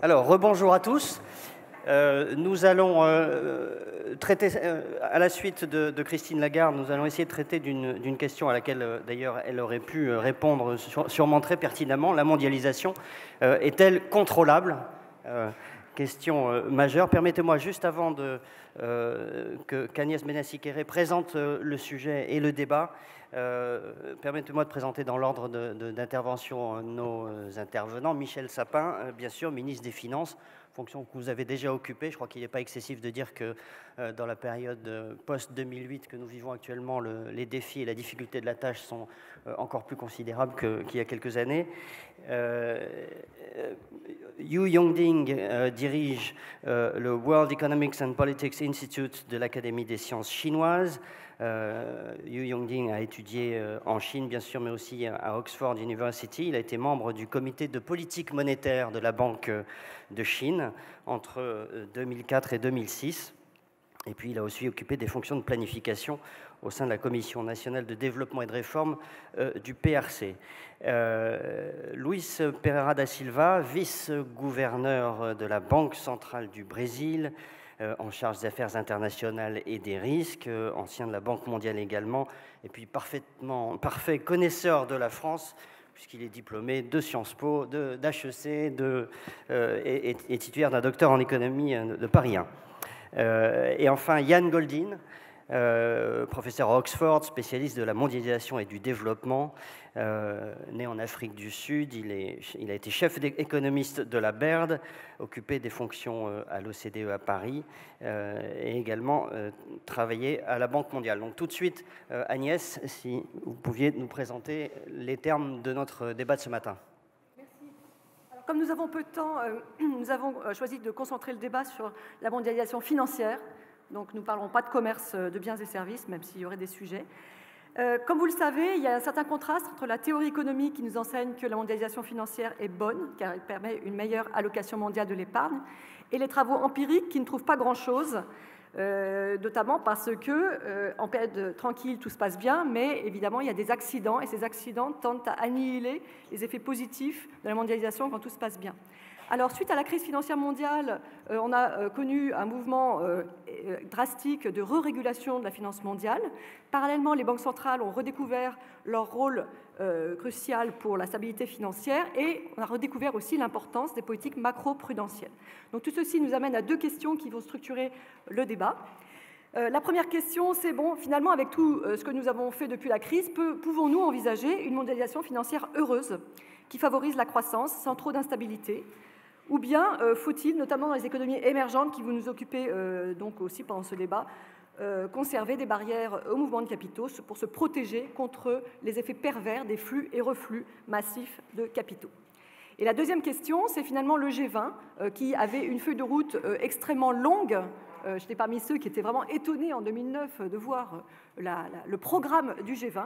Alors, rebonjour à tous. Nous allons traiter, à la suite de Christine Lagarde, nous allons essayer de traiter d'une question à laquelle, d'ailleurs, elle aurait pu répondre sûrement très pertinemment. La mondialisation est-elle contrôlable ? Question majeure. Permettez-moi, juste avant qu'Agnès Benassi-Kéré présente le sujet et le débat, permettez-moi de présenter dans l'ordre d'intervention nos intervenants. Michel Sapin, bien sûr, ministre des Finances, fonction que vous avez déjà occupée. Je crois qu'il n'est pas excessif de dire que dans la période post-2008 que nous vivons actuellement, les défis et la difficulté de la tâche sont encore plus considérables qu'il y a quelques années. Yu Yongding dirige le World Economics and Politics Institute de l'Académie des sciences chinoises. Yu Yongding a étudié en Chine, bien sûr, mais aussi à Oxford University. Il a été membre du comité de politique monétaire de la Banque de Chine entre 2004 et 2006. Et puis, il a aussi occupé des fonctions de planification au sein de la Commission nationale de développement et de réforme du PRC. Luis Pereira da Silva, vice-gouverneur de la Banque centrale du Brésil, en charge des affaires internationales et des risques, ancien de la Banque mondiale également, et puis parfait connaisseur de la France, puisqu'il est diplômé de Sciences Po, d'HEC et titulaire d'un docteur en économie de Paris 1. Et enfin, Ian Goldin, professeur à Oxford, spécialiste de la mondialisation et du développement, né en Afrique du Sud. Il a été chef économiste de la BERD, occupé des fonctions à l'OCDE à Paris, et également travaillé à la Banque mondiale. Donc tout de suite, Agnès, si vous pouviez nous présenter les termes de notre débat de ce matin. Comme nous avons peu de temps, nous avons choisi de concentrer le débat sur la mondialisation financière. Donc nous ne parlerons pas de commerce de biens et services, même s'il y aurait des sujets. Comme vous le savez, il y a un certain contraste entre la théorie économique qui nous enseigne que la mondialisation financière est bonne, car elle permet une meilleure allocation mondiale de l'épargne, et les travaux empiriques qui ne trouvent pas grand-chose, notamment parce que en période tranquille, tout se passe bien, mais évidemment, il y a des accidents, et ces accidents tendent à annihiler les effets positifs de la mondialisation quand tout se passe bien. Alors, suite à la crise financière mondiale, on a connu un mouvement drastique de re-régulation de la finance mondiale. Parallèlement, les banques centrales ont redécouvert leur rôle crucial pour la stabilité financière et on a redécouvert aussi l'importance des politiques macro-prudentielles. Donc, tout ceci nous amène à deux questions qui vont structurer le débat. La première question, c'est bon, finalement, avec tout ce que nous avons fait depuis la crise, pouvons-nous envisager une mondialisation financière heureuse qui favorise la croissance sans trop d'instabilité ? Ou bien faut-il, notamment dans les économies émergentes qui vous nous occupez donc aussi pendant ce débat, conserver des barrières au mouvement de capitaux pour se protéger contre les effets pervers des flux et reflux massifs de capitaux. Et la deuxième question, c'est finalement le G20 qui avait une feuille de route extrêmement longue. J'étais parmi ceux qui étaient vraiment étonnés en 2009 de voir le programme du G20.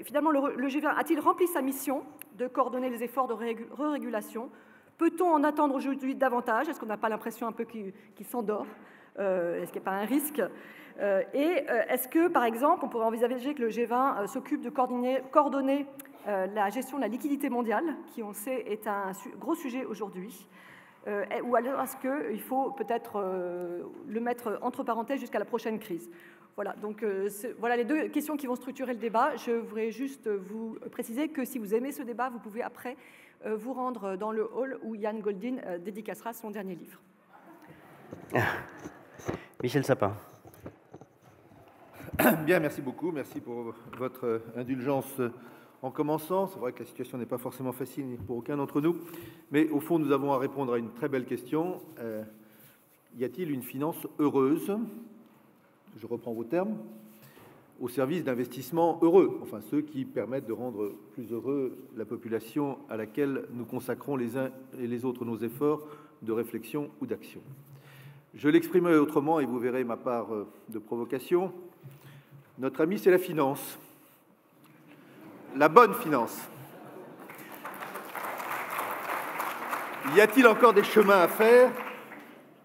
Finalement, le G20 a-t-il rempli sa mission de coordonner les efforts de re-régulation ? Peut-on en attendre aujourd'hui davantage ? Est-ce qu'on n'a pas l'impression un peu qu'il s'endort ? Est-ce qu'il n'y a pas un risque ? Et est-ce que, par exemple, on pourrait envisager que le G20 s'occupe de coordonner la gestion de la liquidité mondiale, qui, on sait, est un gros sujet aujourd'hui ? Ou alors est-ce qu'il faut peut-être le mettre entre parenthèses jusqu'à la prochaine crise ? Voilà, donc voilà les deux questions qui vont structurer le débat. Je voudrais juste vous préciser que si vous aimez ce débat, vous pouvez après vous rendre dans le hall où Ian Goldin dédicacera son dernier livre. Michel Sapin. Bien, merci beaucoup. Merci pour votre indulgence en commençant. C'est vrai que la situation n'est pas forcément facile pour aucun d'entre nous. Mais au fond, nous avons à répondre à une très belle question. Y a-t-il une finance heureuse ? Je reprends vos termes. Au service d'investissements heureux, enfin ceux qui permettent de rendre plus heureux la population à laquelle nous consacrons les uns et les autres nos efforts de réflexion ou d'action. Je l'exprimerai autrement et vous verrez ma part de provocation. Notre ami, c'est la finance. La bonne finance. Y a-t-il encore des chemins à faire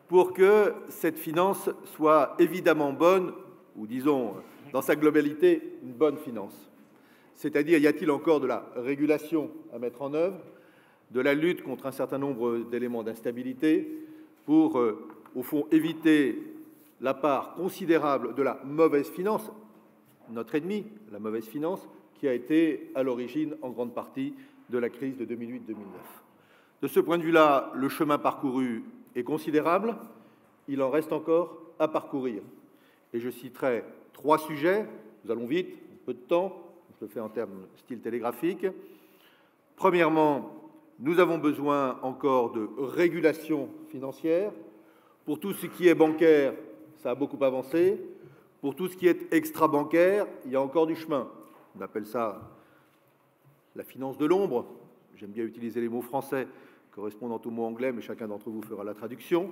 pour que cette finance soit évidemment bonne, ou disons, dans sa globalité, une bonne finance ? C'est-à-dire, y a-t-il encore de la régulation à mettre en œuvre ? de la lutte contre un certain nombre d'éléments d'instabilité pour, au fond, éviter la part considérable de la mauvaise finance, notre ennemi, la mauvaise finance, qui a été à l'origine, en grande partie, de la crise de 2008-2009. De ce point de vue-là, le chemin parcouru est considérable. Il en reste encore à parcourir. Et je citerai 3 sujets. Nous allons vite, peu de temps. Je le fais en termes style télégraphique. Premièrement, nous avons besoin encore de régulation financière. Pour tout ce qui est bancaire, ça a beaucoup avancé. Pour tout ce qui est extra-bancaire, il y a encore du chemin. On appelle ça la finance de l'ombre. J'aime bien utiliser les mots français correspondant aux mots anglais, mais chacun d'entre vous fera la traduction.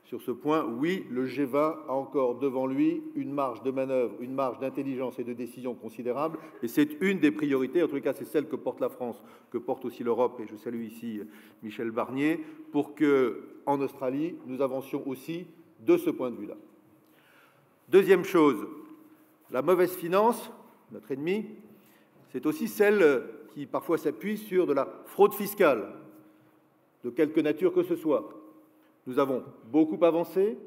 Sur ce point, oui, le G20 a encore devant lui une marge de manœuvre, une marge d'intelligence et de décision considérable, et c'est une des priorités, en tous les cas c'est celle que porte la France, que porte aussi l'Europe, et je salue ici Michel Barnier, pour qu'en Australie, nous avancions aussi de ce point de vue-là. Deuxième chose, la mauvaise finance, notre ennemi, c'est aussi celle qui parfois s'appuie sur de la fraude fiscale, de quelque nature que ce soit. Nous avons beaucoup avancé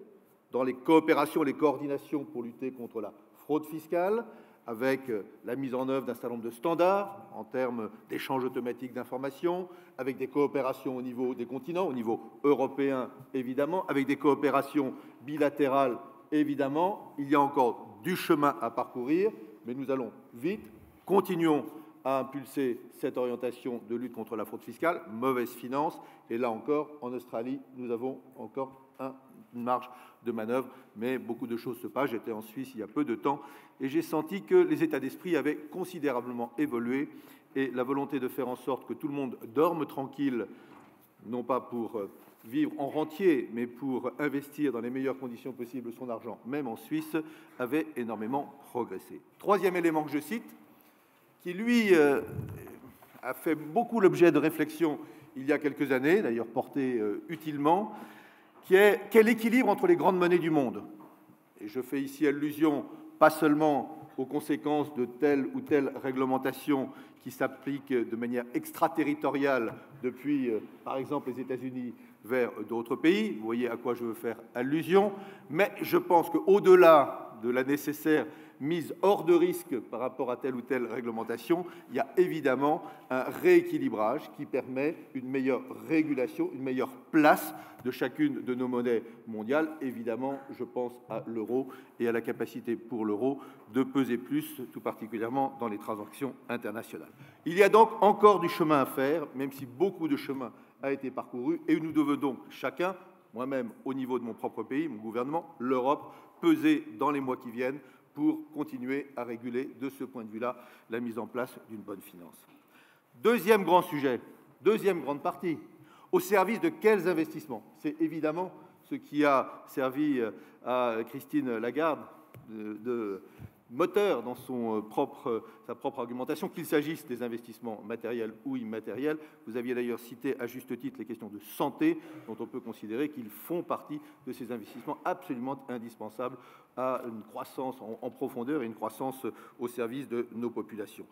dans les coopérations, les coordinations pour lutter contre la fraude fiscale, avec la mise en œuvre d'un certain nombre de standards en termes d'échange automatique d'informations, avec des coopérations au niveau des continents, au niveau européen évidemment, avec des coopérations bilatérales évidemment. Il y a encore du chemin à parcourir, mais nous allons vite. Continuons à impulser cette orientation de lutte contre la fraude fiscale, mauvaise finance, et là encore, en Australie, nous avons encore une marge de manœuvre, mais beaucoup de choses se passent. J'étais en Suisse il y a peu de temps, et j'ai senti que les états d'esprit avaient considérablement évolué, et la volonté de faire en sorte que tout le monde dorme tranquille, non pas pour vivre en rentier, mais pour investir dans les meilleures conditions possibles son argent, même en Suisse, avait énormément progressé. Troisième élément que je cite, qui, lui, a fait beaucoup l'objet de réflexions il y a quelques années, d'ailleurs porté utilement, qui est quel équilibre entre les grandes monnaies du monde. Et je fais ici allusion pas seulement aux conséquences de telle ou telle réglementation qui s'applique de manière extraterritoriale depuis, par exemple, les États-Unis vers d'autres pays. Vous voyez à quoi je veux faire allusion. Mais je pense qu'au-delà de la nécessaire mise hors de risque par rapport à telle ou telle réglementation, il y a évidemment un rééquilibrage qui permet une meilleure régulation, une meilleure place de chacune de nos monnaies mondiales. Évidemment, je pense à l'euro et à la capacité pour l'euro de peser plus, tout particulièrement dans les transactions internationales. Il y a donc encore du chemin à faire, même si beaucoup de chemin a été parcouru, et nous devons donc chacun, moi-même au niveau de mon propre pays, mon gouvernement, l'Europe, peser dans les mois qui viennent pour continuer à réguler, de ce point de vue-là, la mise en place d'une bonne finance. Deuxième grand sujet, deuxième grande partie, au service de quels investissements? C'est évidemment ce qui a servi à Christine Lagarde de moteur dans sa propre argumentation, qu'il s'agisse des investissements matériels ou immatériels. Vous aviez d'ailleurs cité à juste titre les questions de santé, dont on peut considérer qu'ils font partie de ces investissements absolument indispensables à une croissance en profondeur et une croissance au service de nos populations.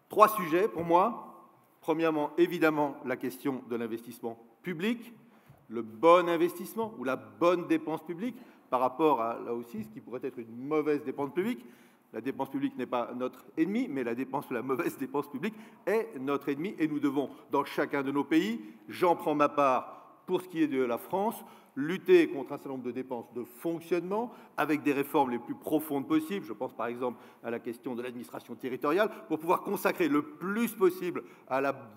3 sujets pour moi. Premièrement, évidemment, la question de l'investissement public, le bon investissement ou la bonne dépense publique par rapport à, là aussi, ce qui pourrait être une mauvaise dépense publique. La dépense publique n'est pas notre ennemi, mais la mauvaise dépense publique est notre ennemi, et nous devons, dans chacun de nos pays, j'en prends ma part pour ce qui est de la France, lutter contre un certain nombre de dépenses de fonctionnement avec des réformes les plus profondes possibles. Je pense par exemple à la question de l'administration territoriale pour pouvoir consacrer le plus possible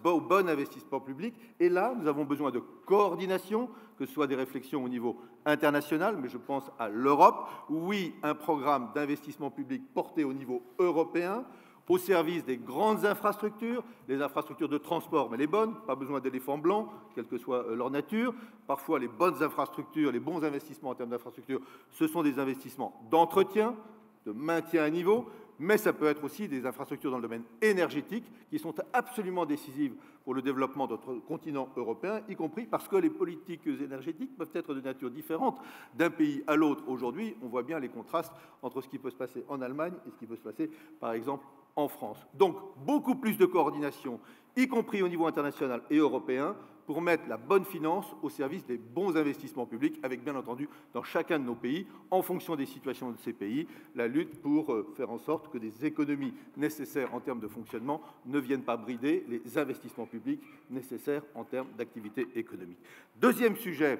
au bon investissement public. Et là, nous avons besoin de coordination, que ce soit des réflexions au niveau international, mais je pense à l'Europe. Oui, un programme d'investissement public porté au niveau européen, au service des grandes infrastructures, les infrastructures de transport, mais les bonnes, pas besoin d'éléphants blancs, quelle que soit leur nature. Parfois, les bonnes infrastructures, les bons investissements en termes d'infrastructures, ce sont des investissements d'entretien, de maintien à niveau, mais ça peut être aussi des infrastructures dans le domaine énergétique qui sont absolument décisives pour le développement de notre continent européen, y compris parce que les politiques énergétiques peuvent être de nature différente d'un pays à l'autre. Aujourd'hui, on voit bien les contrastes entre ce qui peut se passer en Allemagne et ce qui peut se passer, par exemple, en France. Donc, beaucoup plus de coordination, y compris au niveau international et européen, pour mettre la bonne finance au service des bons investissements publics, avec bien entendu, dans chacun de nos pays, en fonction des situations de ces pays, la lutte pour faire en sorte que des économies nécessaires en termes de fonctionnement ne viennent pas brider les investissements publics nécessaires en termes d'activité économique. Deuxième sujet,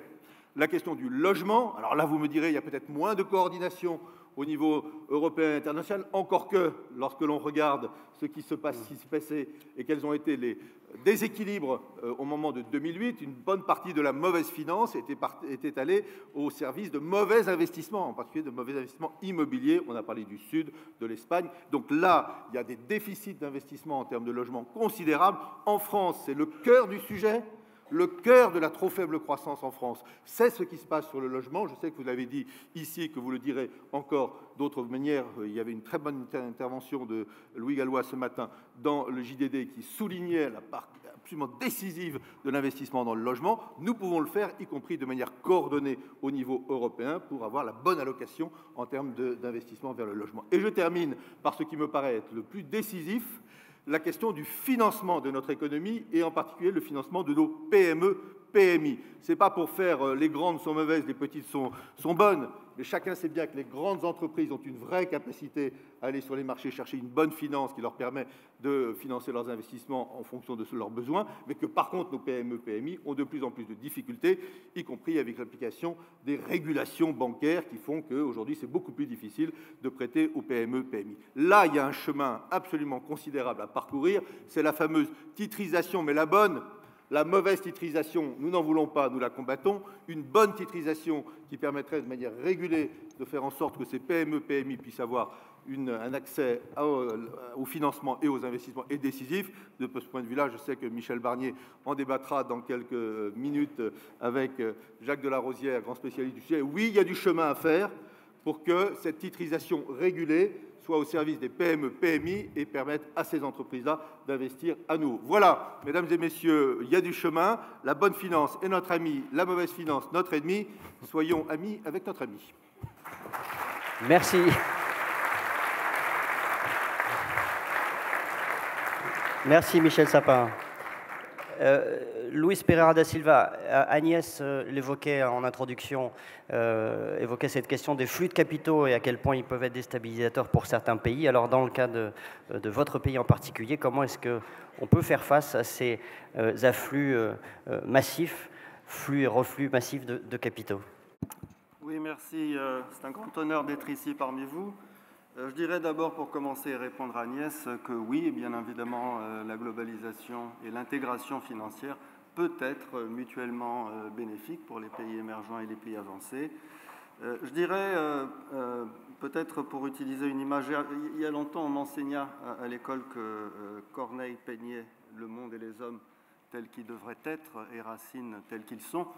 la question du logement. Alors là, vous me direz, il y a peut-être moins de coordination au niveau européen et international, encore que lorsque l'on regarde ce qui se passait et quels ont été les déséquilibres au moment de 2008, une bonne partie de la mauvaise finance était allée au service de mauvais investissements, en particulier de mauvais investissements immobiliers. On a parlé du sud, de l'Espagne. Donc là, il y a des déficits d'investissement en termes de logement considérables. En France, c'est le cœur du sujet. Le cœur de la trop faible croissance en France, c'est ce qui se passe sur le logement. Je sais que vous l'avez dit ici et que vous le direz encore d'autres manières. Il y avait une très bonne intervention de Louis Gallois ce matin dans le JDD qui soulignait la part absolument décisive de l'investissement dans le logement. Nous pouvons le faire, y compris de manière coordonnée au niveau européen, pour avoir la bonne allocation en termes d'investissement vers le logement. Et je termine par ce qui me paraît être le plus décisif, la question du financement de notre économie et en particulier le financement de nos PME, PMI. Ce n'est pas pour faire les grandes sont mauvaises, les petites sont bonnes, mais chacun sait bien que les grandes entreprises ont une vraie capacité à aller sur les marchés chercher une bonne finance qui leur permet de financer leurs investissements en fonction de leurs besoins, mais que par contre nos PME, PMI ont de plus en plus de difficultés, y compris avec l'application des régulations bancaires qui font qu'aujourd'hui c'est beaucoup plus difficile de prêter aux PME, PMI. Là, il y a un chemin absolument considérable à parcourir, c'est la fameuse titrisation, mais la bonne. La mauvaise titrisation, nous n'en voulons pas, nous la combattons. Une bonne titrisation qui permettrait de manière régulée de faire en sorte que ces PME, PMI puissent avoir un accès au financement et aux investissements est décisif. De ce point de vue-là, je sais que Michel Barnier en débattra dans quelques minutes avec Jacques Delarosière, grand spécialiste du sujet. Oui, il y a du chemin à faire pour que cette titrisation régulée soit au service des PME, PMI et permettre à ces entreprises-là d'investir à nous. Voilà, mesdames et messieurs, il y a du chemin. La bonne finance est notre ami, la mauvaise finance notre ennemi. Soyons amis avec notre ami. Merci. Merci Michel Sapin. Luis Pereira da Silva, Agnès l'évoquait en introduction, évoquait cette question des flux de capitaux et à quel point ils peuvent être déstabilisateurs pour certains pays. Alors dans le cas de votre pays en particulier, comment est-ce qu'on peut faire face à ces afflux massifs, flux et reflux massifs de capitaux? Oui, merci. C'est un grand honneur d'être ici parmi vous. Je dirais d'abord, pour commencer et répondre à Agnès, que oui, bien évidemment, la globalisation et l'intégration financière peut être mutuellement bénéfique pour les pays émergents et les pays avancés. Je dirais, peut-être pour utiliser une image, il y a longtemps, on m'enseigna à l'école que Corneille peignait le monde et les hommes tels qu'ils devraient être et Racine tels qu'ils sont.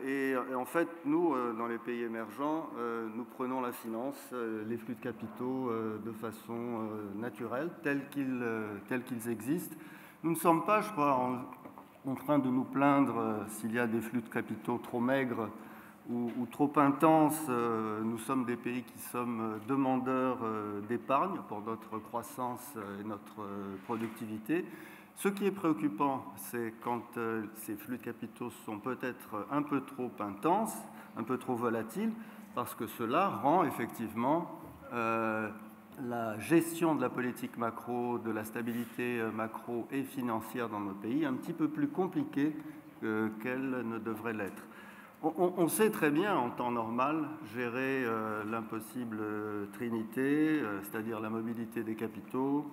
Et en fait, nous, dans les pays émergents, nous prenons la finance, les flux de capitaux de façon naturelle, tels qu'ils existent. Nous ne sommes pas, je crois, en train de nous plaindre s'il y a des flux de capitaux trop maigres ou trop intenses. Nous sommes des pays qui sommes demandeurs d'épargne pour notre croissance et notre productivité. Ce qui est préoccupant, c'est quand ces flux de capitaux sont peut-être un peu trop intenses, un peu trop volatiles, parce que cela rend effectivement la gestion de la politique macro, de la stabilité macro et financière dans nos pays un petit peu plus compliquée qu'elle ne devrait l'être. On sait très bien, en temps normal, gérer l'impossible trinité, c'est-à-dire la mobilité des capitaux,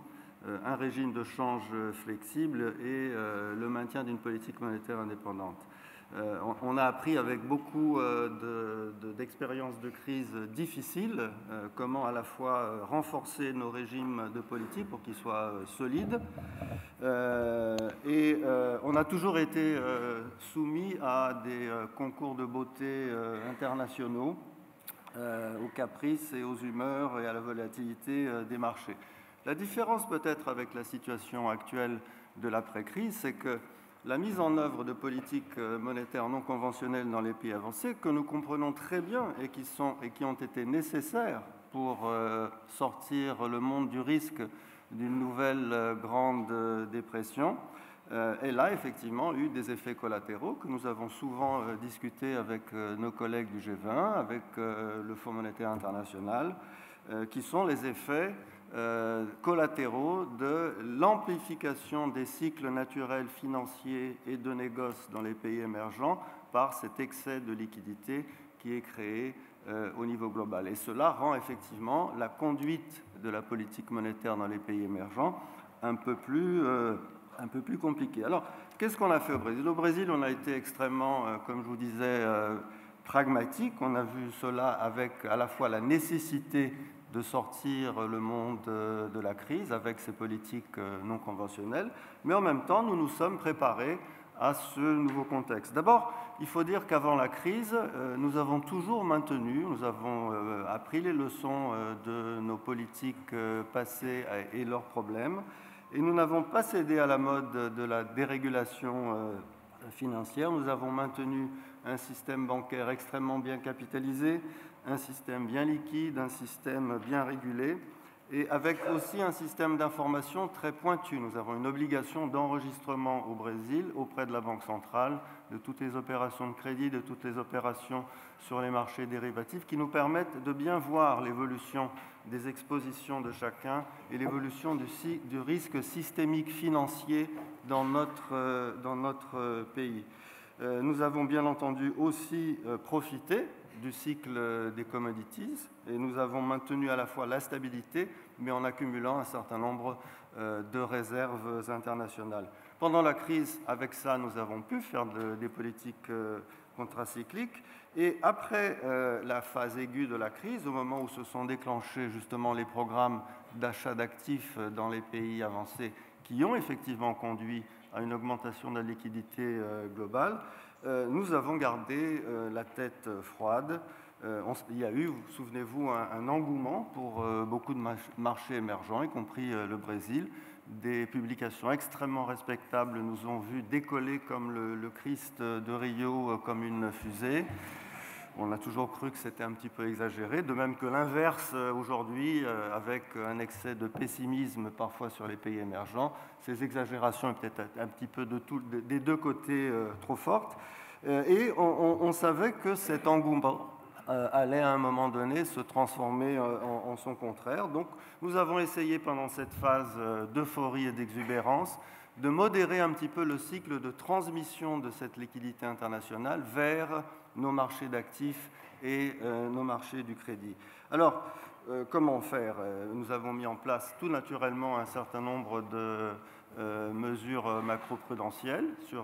un régime de change flexible et le maintien d'une politique monétaire indépendante. On a appris avec beaucoup d'expériences de crise difficiles comment à la fois renforcer nos régimes de politique pour qu'ils soient solides et on a toujours été soumis à des concours de beauté internationaux, aux caprices et aux humeurs et à la volatilité des marchés. La différence peut-être avec la situation actuelle de l'après-crise, c'est que la mise en œuvre de politiques monétaires non conventionnelles dans les pays avancés, que nous comprenons très bien et qui ont été nécessaires pour sortir le monde du risque d'une nouvelle grande dépression. Elle a effectivement eu des effets collatéraux que nous avons souvent discutés avec nos collègues du G20, avec le Fonds monétaire international, qui sont les effets collatéraux de l'amplification des cycles naturels financiers et de négoce dans les pays émergents par cet excès de liquidité qui est créé au niveau global. Et cela rend effectivement la conduite de la politique monétaire dans les pays émergents un peu plus compliquée. Alors, qu'est-ce qu'on a fait au Brésil? Au Brésil, on a été extrêmement, comme je vous disais, pragmatique. On a vu cela avec à la fois la nécessité de sortir le monde de la crise avec ces politiques non conventionnelles, mais en même temps, nous nous sommes préparés à ce nouveau contexte. D'abord, il faut dire qu'avant la crise, nous avons toujours maintenu, nous avons appris les leçons de nos politiques passées et leurs problèmes, et nous n'avons pas cédé à la mode de la dérégulation financière. Nous avons maintenu un système bancaire extrêmement bien capitalisé, un système bien liquide, un système bien régulé, et avec aussi un système d'information très pointu. Nous avons une obligation d'enregistrement au Brésil auprès de la Banque centrale de toutes les opérations de crédit, de toutes les opérations sur les marchés dérivatifs qui nous permettent de bien voir l'évolution des expositions de chacun et l'évolution du risque systémique financier dans notre pays. Nous avons bien entendu aussi profité du cycle des commodities et nous avons maintenu à la fois la stabilité mais en accumulant un certain nombre de réserves internationales. Pendant la crise, avec ça, nous avons pu faire des politiques contracycliques et après la phase aiguë de la crise, au moment où se sont déclenchés justement les programmes d'achat d'actifs dans les pays avancés qui ont effectivement conduit à une augmentation de la liquidité globale, nous avons gardé la tête froide. Il y a eu, souvenez-vous, un engouement pour beaucoup de marchés émergents, y compris le Brésil. Des publications extrêmement respectables nous ont vu décoller comme le Christ de Rio, comme une fusée. On a toujours cru que c'était un petit peu exagéré, de même que l'inverse aujourd'hui, avec un excès de pessimisme parfois sur les pays émergents. Ces exagérations sont peut-être un petit peu des deux côtés trop fortes. Et on savait que cet engouement allait à un moment donné se transformer en son contraire. Donc nous avons essayé pendant cette phase d'euphorie et d'exubérance de modérer un petit peu le cycle de transmission de cette liquidité internationale vers nos marchés d'actifs et nos marchés du crédit. Alors, comment faire? Nous avons mis en place tout naturellement un certain nombre de mesures macroprudentielles sur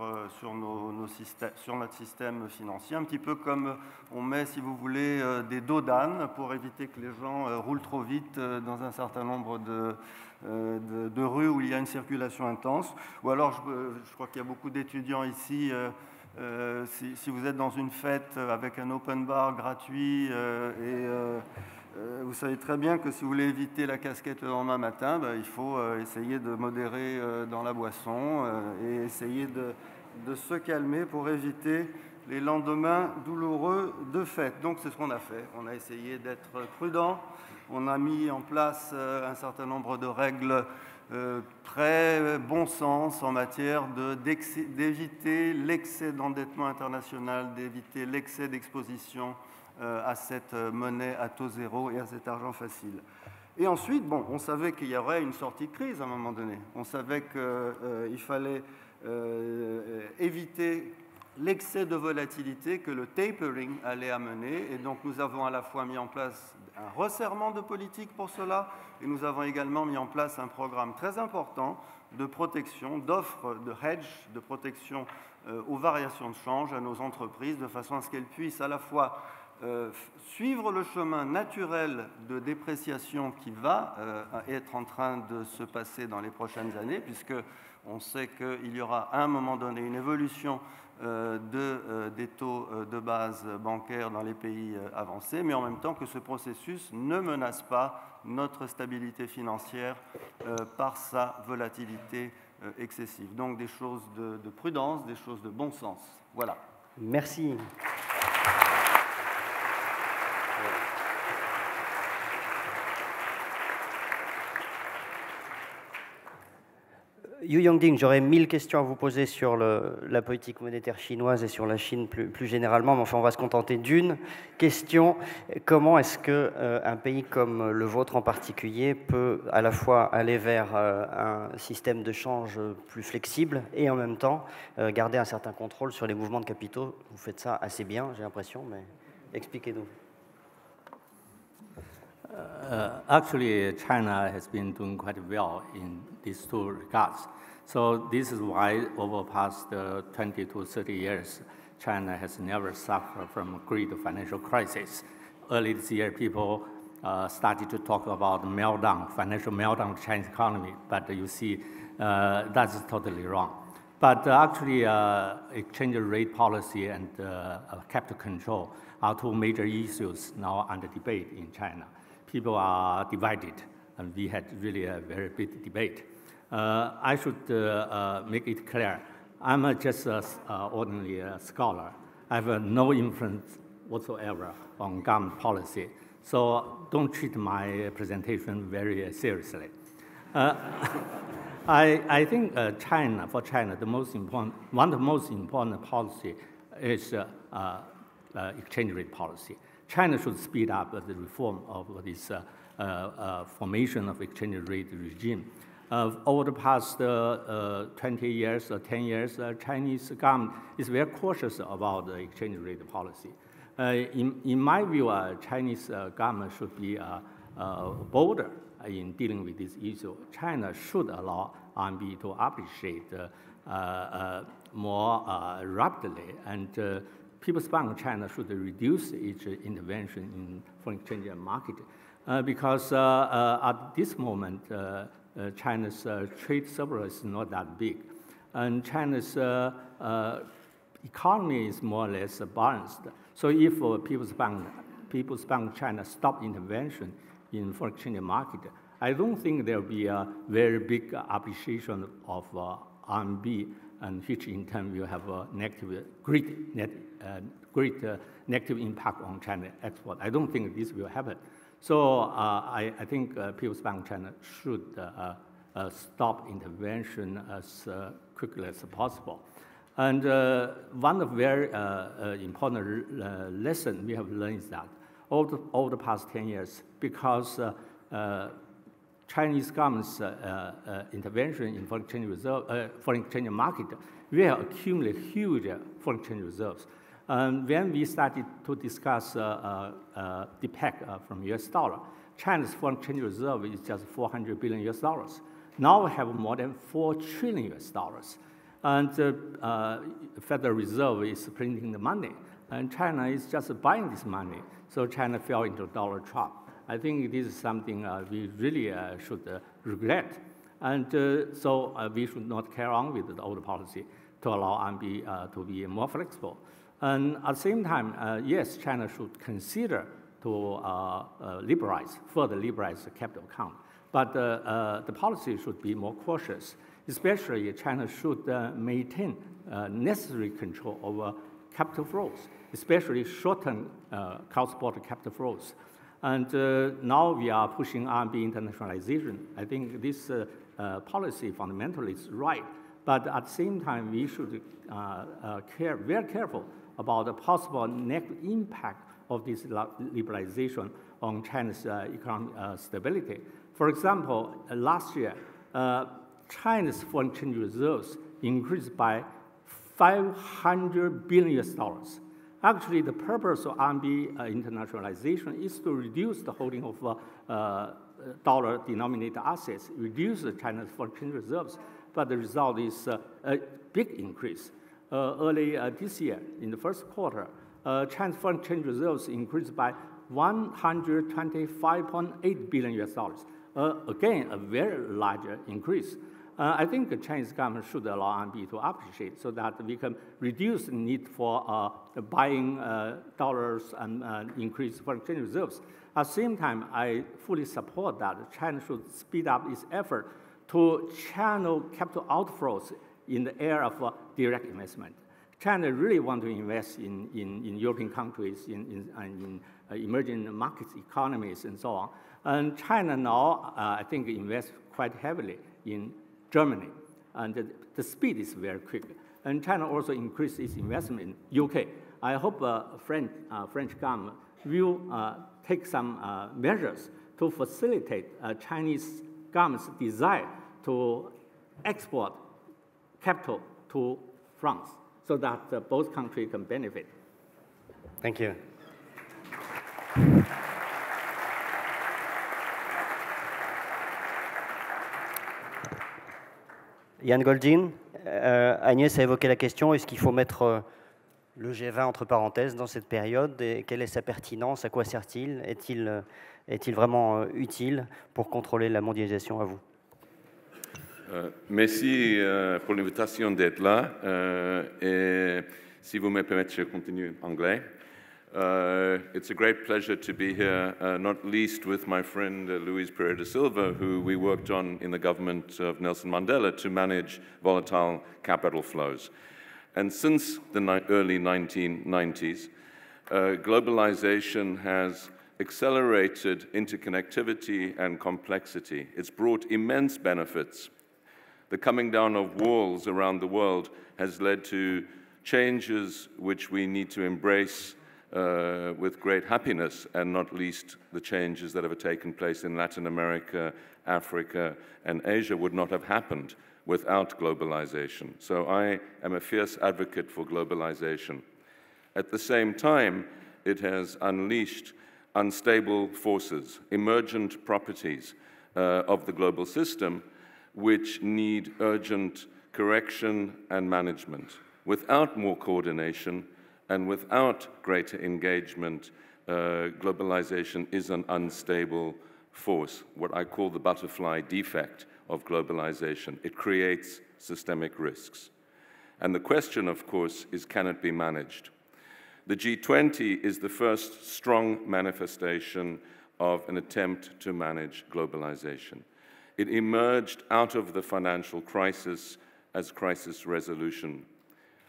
notre système financier, un petit peu comme on met, si vous voulez, des dos d'âne pour éviter que les gens roulent trop vite dans un certain nombre de rues où il y a une circulation intense. Ou alors, je crois qu'il y a beaucoup d'étudiants ici, si vous êtes dans une fête avec un open bar gratuit vous savez très bien que si vous voulez éviter la casquette le lendemain matin, il faut essayer de modérer dans la boisson et essayer de se calmer pour éviter les lendemains douloureux de fête. Donc c'est ce qu'on a fait. On a essayé d'être prudent. On a mis en place un certain nombre de règles très bon sens en matière d'éviter l'excès d'endettement international, d'éviter l'excès d'exposition à cette monnaie à taux zéro et à cet argent facile. Et ensuite, on savait qu'il y aurait une sortie de crise à un moment donné. On savait qu'il fallait éviter l'excès de volatilité que le tapering allait amener. Et donc, nous avons à la fois mis en place un resserrement de politique pour cela, et nous avons également mis en place un programme très important de protection, d'offres de hedge, de protection aux variations de change à nos entreprises, de façon à ce qu'elles puissent à la fois suivre le chemin naturel de dépréciation qui va être en train de se passer dans les prochaines années, puisqu'on sait qu'il y aura à un moment donné une évolution des taux de base bancaire dans les pays avancés, mais en même temps que ce processus ne menace pas notre stabilité financière par sa volatilité excessive. Donc des choses de prudence, des choses de bon sens. Voilà. Merci. Yu Yongding, j'aurais 1000 questions à vous poser sur la politique monétaire chinoise et sur la Chine plus généralement, mais enfin on va se contenter d'une question. Comment est-ce qu'un pays comme le vôtre en particulier peut à la fois aller vers un système de change plus flexible et en même temps garder un certain contrôle sur les mouvements de capitaux? Vous faites ça assez bien, j'ai l'impression, mais expliquez-nous. Actually, China has been doing quite well in these two regards. So this is why over the past 20 to 30 years, China has never suffered from a great financial crisis. Early this year, people started to talk about meltdown, financial meltdown of the Chinese economy, but you see that's totally wrong. But actually, exchange rate policy and capital control are two major issues now under debate in China. People are divided, and we had really a very big debate. I should make it clear, I'm just an ordinary scholar. I have no influence whatsoever on government policy, so don't treat my presentation very seriously. I think for China, one of the most important policy is exchange rate policy. China should speed up the reform of this formation of exchange rate regime. Over the past 20 years or 10 years, Chinese government is very cautious about the exchange rate policy. In my view, Chinese government should be bolder in dealing with this issue. China should allow RMB to appreciate more rapidly, and People's Bank of China should reduce its intervention in foreign exchange market because at this moment, China's trade surplus is not that big, and China's economy is more or less balanced. So if People's Bank of China stop intervention in foreign exchange market, I don't think there will be a very big appreciation of RMB, and which in turn will have a great negative impact on China export. I don't think this will happen. So I think People's Bank of China should stop intervention as quickly as possible. And one of very important lesson we have learned is that over the past 10 years, because Chinese government's intervention in foreign exchange market, we have accumulated huge foreign exchange reserves. When we started to discuss DPEC from US dollar, China's foreign exchange reserve is just $400 billion US dollars. Now we have more than $4 trillion US dollars. And Federal Reserve is printing the money, and China is just buying this money. So China fell into dollar trap. I think this is something we really should regret. And so we should not carry on with the old policy to allow RMB to be more flexible. And at the same time, yes, China should consider to further liberalize the capital account. But the policy should be more cautious. Especially, China should maintain necessary control over capital flows, especially short-term cross-border capital flows. And now we are pushing RMB internationalization. I think this policy fundamentally is right. But at the same time, we should very careful about the possible negative impact of this liberalization on China's economic stability. For example, last year, China's foreign exchange reserves increased by $500 billion US dollars. Actually, the purpose of RMB internationalization is to reduce the holding of dollar-denominated assets, reduce China's foreign exchange reserves. But the result is a big increase. Early this year, in the first quarter, China's foreign exchange reserves increased by $125.8 billion US dollars. Again, a very large increase. I think the Chinese government should allow RMB to appreciate so that we can reduce the need for buying dollars and increase foreign exchange reserves. At the same time, I fully support that China should speed up its effort to channel capital outflows in the area of direct investment. China really wants to invest in European countries, in emerging markets, economies, and so on. And China now, I think, invests quite heavily in Germany. and the speed is very quick. And China also increased its investment in UK. I hope French government will take some measures to facilitate Chinese government's desire to export capital to France so that both countries can benefit. Thank you. Yann Goldin, Agnès a évoqué la question, est-ce qu'il faut mettre le G20 entre parenthèses dans cette période et quelle est sa pertinence, à quoi sert-il, est-il vraiment utile pour contrôler la mondialisation à vous? Merci pour l'invitation d'être là et si vous me permettez, je continue en anglais. It's a great pleasure to be here, not least with my friend Luis Pereira da Silva, who we worked on in the government of Nelson Mandela to manage volatile capital flows. And since the early 1990s, globalization has accelerated interconnectivity and complexity. It's brought immense benefits. The coming down of walls around the world has led to changes which we need to embrace with great happiness, and not least the changes that have taken place in Latin America, Africa, and Asia would not have happened without globalization. So I am a fierce advocate for globalization. At the same time, it has unleashed unstable forces, emergent properties of the global system, which need urgent correction and management. Without more coordination and without greater engagement, globalization is an unstable force, what I call the butterfly defect of globalization. It creates systemic risks. And the question, of course, is, can it be managed? The G20 is the first strong manifestation of an attempt to manage globalization. It emerged out of the financial crisis as crisis resolution.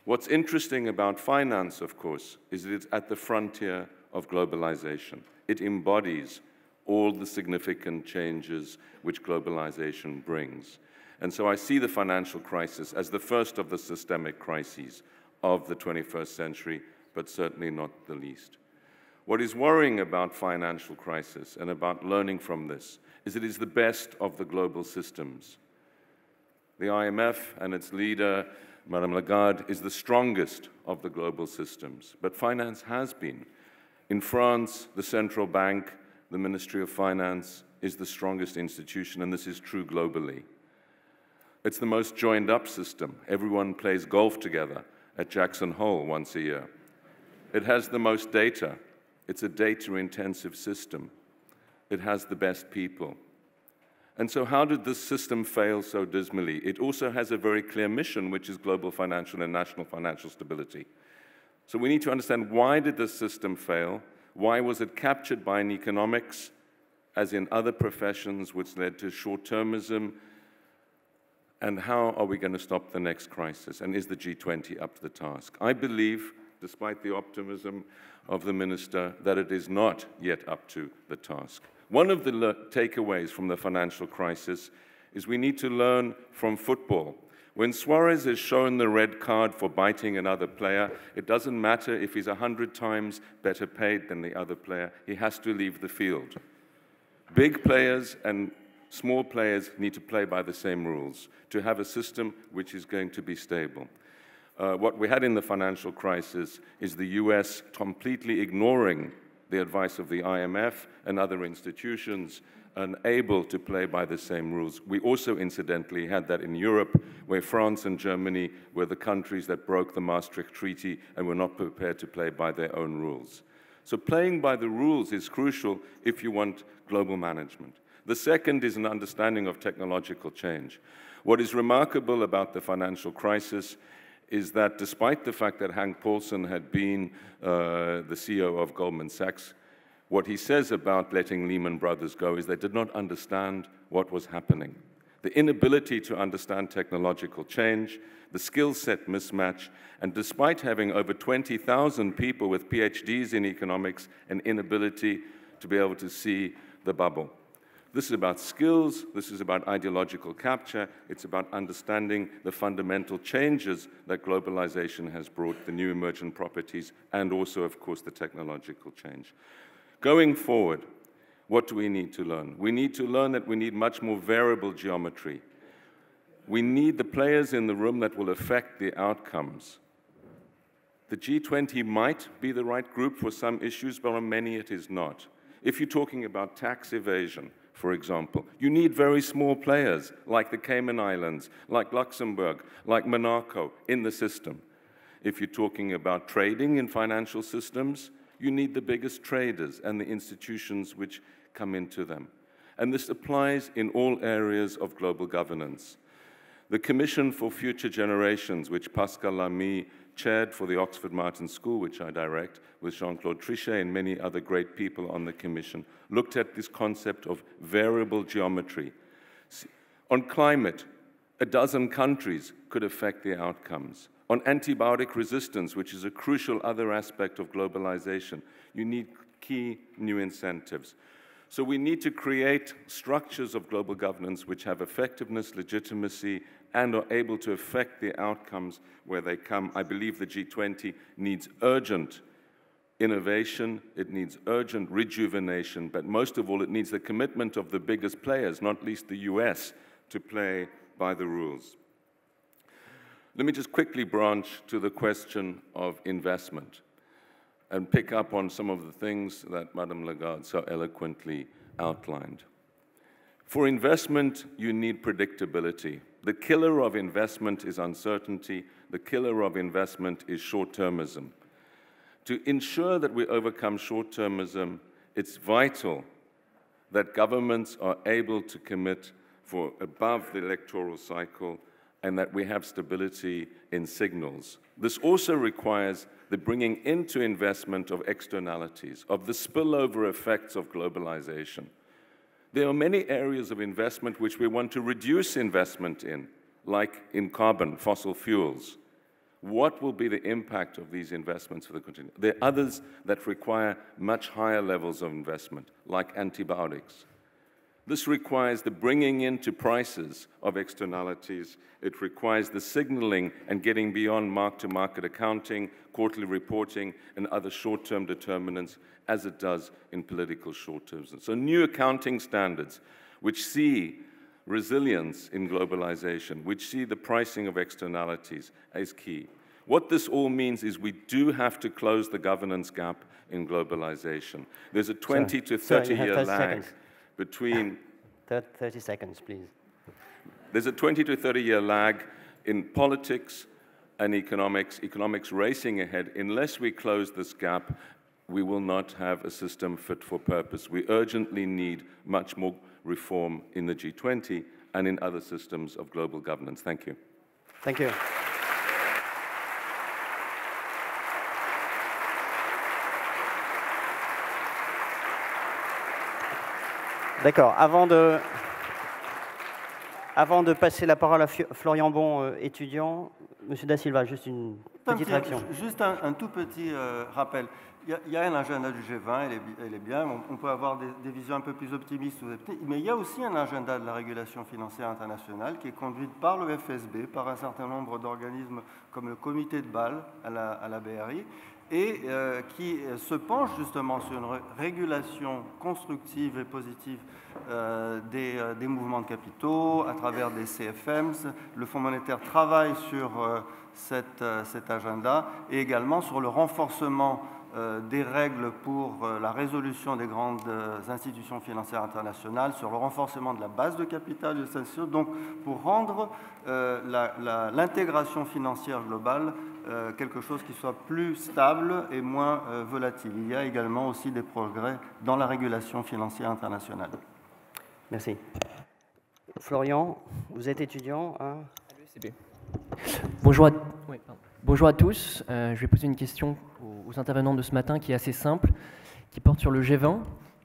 What's interesting about finance, of course, is that it's at the frontier of globalization. It embodies all the significant changes which globalization brings. And so I see the financial crisis as the first of the systemic crises of the 21st century, but certainly not the least. What is worrying about financial crisis and about learning from this is it is the best of the global systems. The IMF and its leader, Madame Lagarde, is the strongest of the global systems, but finance has been. In France, the central bank, the Ministry of Finance, is the strongest institution, and this is true globally. It's the most joined-up system. Everyone plays golf together at Jackson Hole once a year. It has the most data. It's a data-intensive system. It has the best people. And so how did this system fail so dismally? It also has a very clear mission, which is global financial and national financial stability. So we need to understand, why did this system fail? Why was it captured by an economics, as in other professions, which led to short-termism? And how are we going to stop the next crisis? And is the G20 up to the task? I believe, despite the optimism of the minister, that it is not yet up to the task. One of the takeaways from the financial crisis is we need to learn from football. When Suarez is shown the red card for biting another player, it doesn't matter if he's 100 times better paid than the other player, he has to leave the field. Big players and small players need to play by the same rules to have a system which is going to be stable. What we had in the financial crisis is the US completely ignoring the advice of the IMF and other institutions, unable to play by the same rules. We also, incidentally, had that in Europe, where France and Germany were the countries that broke the Maastricht Treaty and were not prepared to play by their own rules. So playing by the rules is crucial if you want global management. The second is an understanding of technological change. What is remarkable about the financial crisis is that despite the fact that Hank Paulson had been the CEO of Goldman Sachs, what he says about letting Lehman Brothers go is they did not understand what was happening. The inability to understand technological change, the skill set mismatch, and despite having over 20,000 people with PhDs in economics, an inability to be able to see the bubble. This is about skills, this is about ideological capture, it's about understanding the fundamental changes that globalization has brought, the new emergent properties, and also, of course, the technological change. Going forward, what do we need to learn? We need to learn that we need much more variable geometry. We need the players in the room that will affect the outcomes. The G20 might be the right group for some issues, but on many it is not. If you're talking about tax evasion, for example, you need very small players like the Cayman Islands, like Luxembourg, like Monaco in the system. If you're talking about trading in financial systems, you need the biggest traders and the institutions which come into them. And this applies in all areas of global governance. The Commission for Future Generations, which Pascal Lamy chaired for the Oxford Martin School, which I direct, with Jean-Claude Trichet and many other great people on the Commission, looked at this concept of variable geometry. On climate, a dozen countries could affect the outcomes. On antibiotic resistance, which is a crucial other aspect of globalization, you need key new incentives. So we need to create structures of global governance which have effectiveness, legitimacy, and are able to affect the outcomes where they come. I believe the G20 needs urgent innovation, it needs urgent rejuvenation, but most of all, it needs the commitment of the biggest players, not least the US, to play by the rules. Let me just quickly branch to the question of investment and pick up on some of the things that Madame Lagarde so eloquently outlined. For investment, you need predictability. The killer of investment is uncertainty. The killer of investment is short-termism. To ensure that we overcome short-termism, it's vital that governments are able to commit for above the electoral cycle and that we have stability in signals. This also requires the bringing into investment of externalities, of the spillover effects of globalization. There are many areas of investment which we want to reduce investment in, like in carbon, fossil fuels. What will be the impact of these investments for the continent? There are others that require much higher levels of investment, like antibiotics. This requires the bringing into prices of externalities. It requires the signaling and getting beyond mark-to-market accounting, quarterly reporting, and other short-term determinants, as it does in political short-termism. So new accounting standards which see resilience in globalization, which see the pricing of externalities is key. What this all means is we do have to close the governance gap in globalization. There's a 20 to 30-year lag between... 30 seconds, please. There's a 20 to 30-year lag in politics and economics racing ahead. Unless we close this gap, we will not have a system fit for purpose. We urgently need much more reform in the G20 and in other systems of global governance. Thank you. Thank you. D'accord. Avant de passer la parole à Florian Bon, étudiant, Monsieur Da Silva, juste une petite réaction. Juste un tout petit rappel. Il y a un agenda du G20, elle est bien, on peut avoir des visions un peu plus optimistes, mais il y a aussi un agenda de la régulation financière internationale qui est conduite par le FSB, par un certain nombre d'organismes comme le comité de Bâle à la BRI, et qui se penche justement sur une régulation constructive et positive des mouvements de capitaux à travers des CFMs. Le Fonds monétaire travaille sur cet agenda et également sur le renforcement des règles pour la résolution des grandes institutions financières internationales, sur le renforcement de la base de capital de ces institutions, donc pour rendre l'intégration financière globale quelque chose qui soit plus stable et moins volatile. Il y a également aussi des progrès dans la régulation financière internationale. Merci. Florian, vous êtes étudiant à l'ESCP. Bonjour à tous. Je vais poser une question aux intervenants de ce matin qui est assez simple, qui porte sur le G20,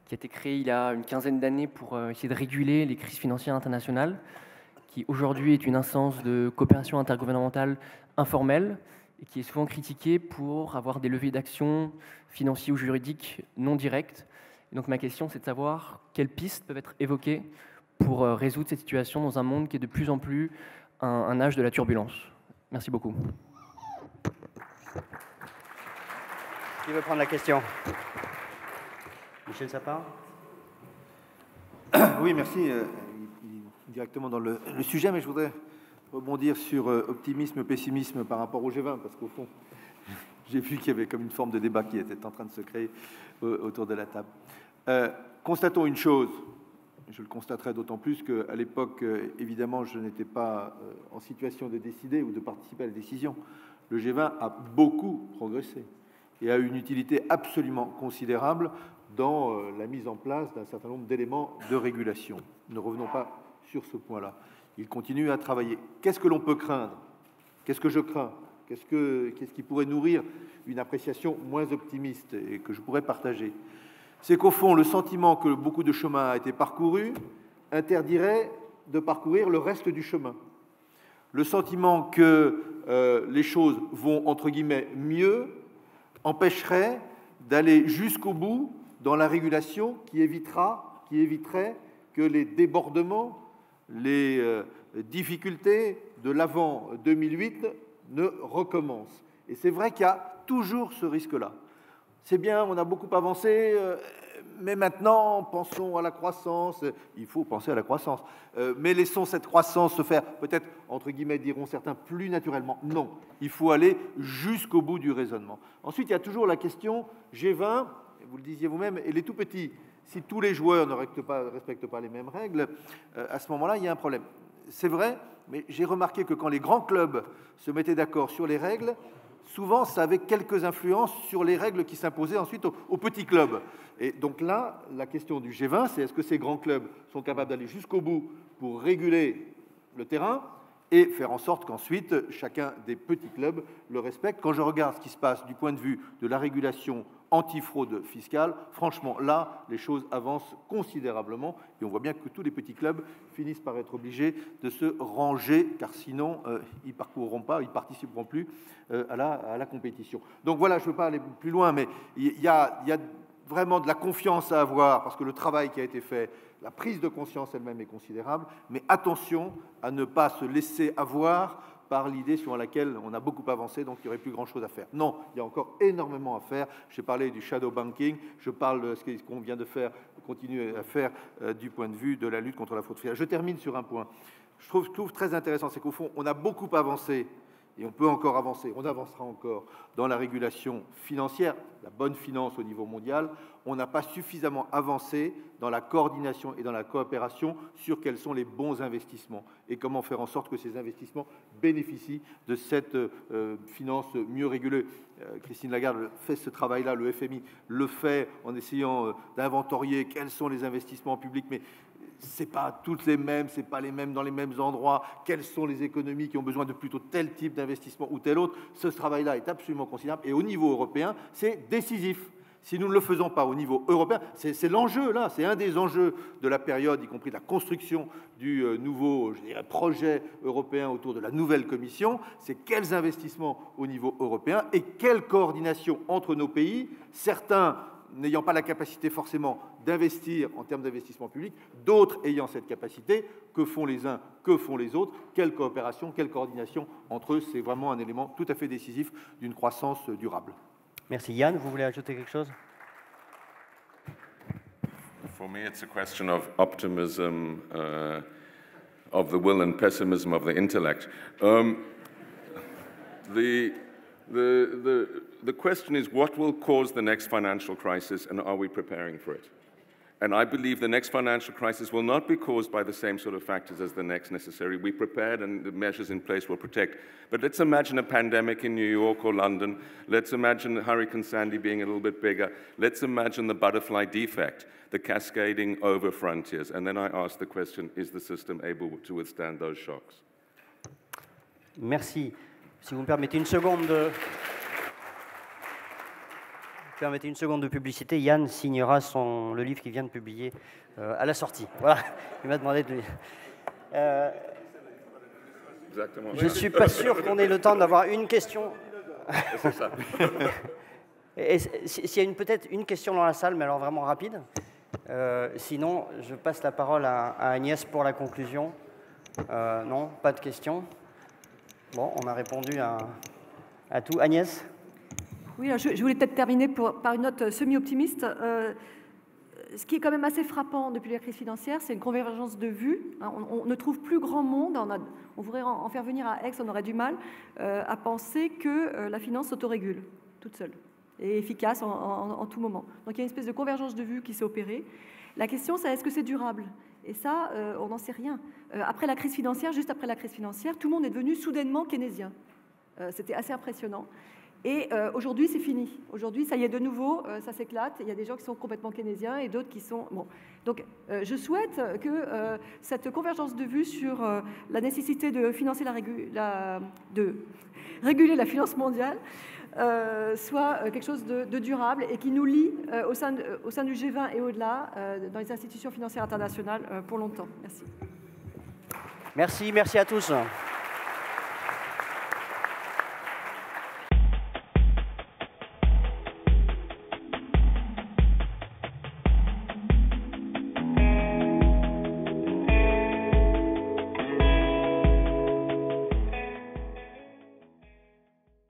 qui a été créé il y a une quinzaine d'années pour essayer de réguler les crises financières internationales, qui aujourd'hui est une instance de coopération intergouvernementale informelle et qui est souvent critiquée pour avoir des leviers d'action financiers ou juridiques non directs Et donc ma question, c'est de savoir quelles pistes peuvent être évoquées pour résoudre cette situation dans un monde qui est de plus en plus un âge de la turbulence. Merci beaucoup. Qui veut prendre la question? Michel Sapin. Oui, merci. Directement dans le sujet, mais je voudrais rebondir sur optimisme, pessimisme par rapport au G20, parce qu'au fond, j'ai vu qu'il y avait comme une forme de débat qui était en train de se créer autour de la table. Constatons une chose, je le constaterai d'autant plus qu'à l'époque, évidemment, je n'étais pas en situation de décider ou de participer à la décision. Le G20 a beaucoup progressé et a une utilité absolument considérable dans la mise en place d'un certain nombre d'éléments de régulation. Ne revenons pas sur ce point-là. Il continue à travailler. Qu'est-ce que l'on peut craindre? Qu'est-ce que je crains? Qu'est-ce qui pourrait nourrir une appréciation moins optimiste et que je pourrais partager? C'est qu'au fond, le sentiment que beaucoup de chemin a été parcouru interdirait de parcourir le reste du chemin. Le sentiment que les choses vont, entre guillemets, mieux empêcherait d'aller jusqu'au bout dans la régulation qui éviterait que les débordements, les difficultés de l'avant 2008 ne recommencent. Et c'est vrai qu'il y a toujours ce risque-là. C'est bien, on a beaucoup avancé, mais maintenant, pensons à la croissance. Il faut penser à la croissance. Mais laissons cette croissance se faire, peut-être, entre guillemets, diront certains, plus naturellement. Non, il faut aller jusqu'au bout du raisonnement. Ensuite, il y a toujours la question G20, vous le disiez vous-même, et les tout petits. Si tous les joueurs ne respectent pas les mêmes règles, à ce moment-là, il y a un problème. C'est vrai, mais j'ai remarqué que quand les grands clubs se mettaient d'accord sur les règles, souvent, ça avait quelques influences sur les règles qui s'imposaient ensuite aux petits clubs. Et donc là, la question du G20, c'est est-ce que ces grands clubs sont capables d'aller jusqu'au bout pour réguler le terrain et faire en sorte qu'ensuite, chacun des petits clubs le respecte. Quand je regarde ce qui se passe du point de vue de la régulation anti-fraude fiscale, franchement, là, les choses avancent considérablement et on voit bien que tous les petits clubs finissent par être obligés de se ranger, car sinon, ils ne participeront plus à la compétition. Donc voilà, je ne veux pas aller plus loin, mais il y a vraiment de la confiance à avoir, parce que le travail qui a été fait, la prise de conscience elle-même est considérable, mais attention à ne pas se laisser avoir par l'idée sur laquelle on a beaucoup avancé, donc il n'y aurait plus grand-chose à faire. Non, il y a encore énormément à faire. J'ai parlé du shadow banking, je parle de ce qu'on vient de faire, continuer à faire du point de vue de la lutte contre la fraude fiscale. Je termine sur un point. Je trouve très intéressant, c'est qu'au fond, on a beaucoup avancé, et on peut encore avancer, on avancera encore dans la régulation financière, la bonne finance au niveau mondial. On n'a pas suffisamment avancé dans la coordination et dans la coopération sur quels sont les bons investissements et comment faire en sorte que ces investissements bénéficient de cette finance mieux régulée. Christine Lagarde fait ce travail-là, le FMI le fait en essayant d'inventorier quels sont les investissements publics, mais c'est pas toutes les mêmes, c'est pas les mêmes dans les mêmes endroits. Quelles sont les économies qui ont besoin de plutôt tel type d'investissement ou tel autre? Ce travail-là est absolument considérable et au niveau européen, c'est décisif. Si nous ne le faisons pas au niveau européen, c'est l'enjeu là, c'est un des enjeux de la période, y compris de la construction du nouveau, je dirais, projet européen autour de la nouvelle Commission. C'est quels investissements au niveau européen et quelle coordination entre nos pays, certains n'ayant pas la capacité forcément d'investir en termes d'investissement public, d'autres ayant cette capacité. Que font les uns, que font les autres? Quelle coopération, quelle coordination entre eux? C'est vraiment un élément tout à fait décisif d'une croissance durable. Merci. Yann, vous voulez ajouter quelque chose? For me, it's a question of optimism, of the will and pessimism of the intellect. The question is, what will cause the next financial crisis, and are we preparing for it? And I believe the next financial crisis will not be caused by the same sort of factors as the next necessary. We prepared, and the measures in place will protect. But let's imagine a pandemic in New York or London. Let's imagine Hurricane Sandy being a little bit bigger. Let's imagine the butterfly defect, the cascading over frontiers. And then I ask the question, is the system able to withstand those shocks? Merci. Si vous me permettez une seconde de... Permettez une seconde de publicité. Yann signera le livre qu'il vient de publier à la sortie. Voilà, il m'a demandé de... je ne suis pas sûr qu'on ait le temps d'avoir une question. C'est ça. S'il y a peut-être une question dans la salle, mais alors vraiment rapide. Sinon, je passe la parole à Agnès pour la conclusion. Non, pas de questions. Bon, on a répondu à tout. Agnès ? Oui, je voulais peut-être terminer par une note semi-optimiste. Ce qui est quand même assez frappant depuis la crise financière, c'est une convergence de vues. On ne trouve plus grand monde, on voudrait en faire venir à Aix, on aurait du mal à penser que la finance s'autorégule toute seule et efficace en tout moment. Donc il y a une espèce de convergence de vues qui s'est opérée. La question, c'est est-ce que c'est durable ? Et ça, on n'en sait rien. Après la crise financière, juste après la crise financière, tout le monde est devenu soudainement keynésien. C'était assez impressionnant. Et aujourd'hui, c'est fini. Aujourd'hui, ça y est, de nouveau, ça s'éclate. Il y a des gens qui sont complètement keynésiens et d'autres qui sont... Bon. Donc, je souhaite que cette convergence de vues sur la nécessité de financer de réguler la finance mondiale soit quelque chose de durable et qui nous lie au sein du G20 et au-delà, dans les institutions financières internationales, pour longtemps. Merci. Merci à tous.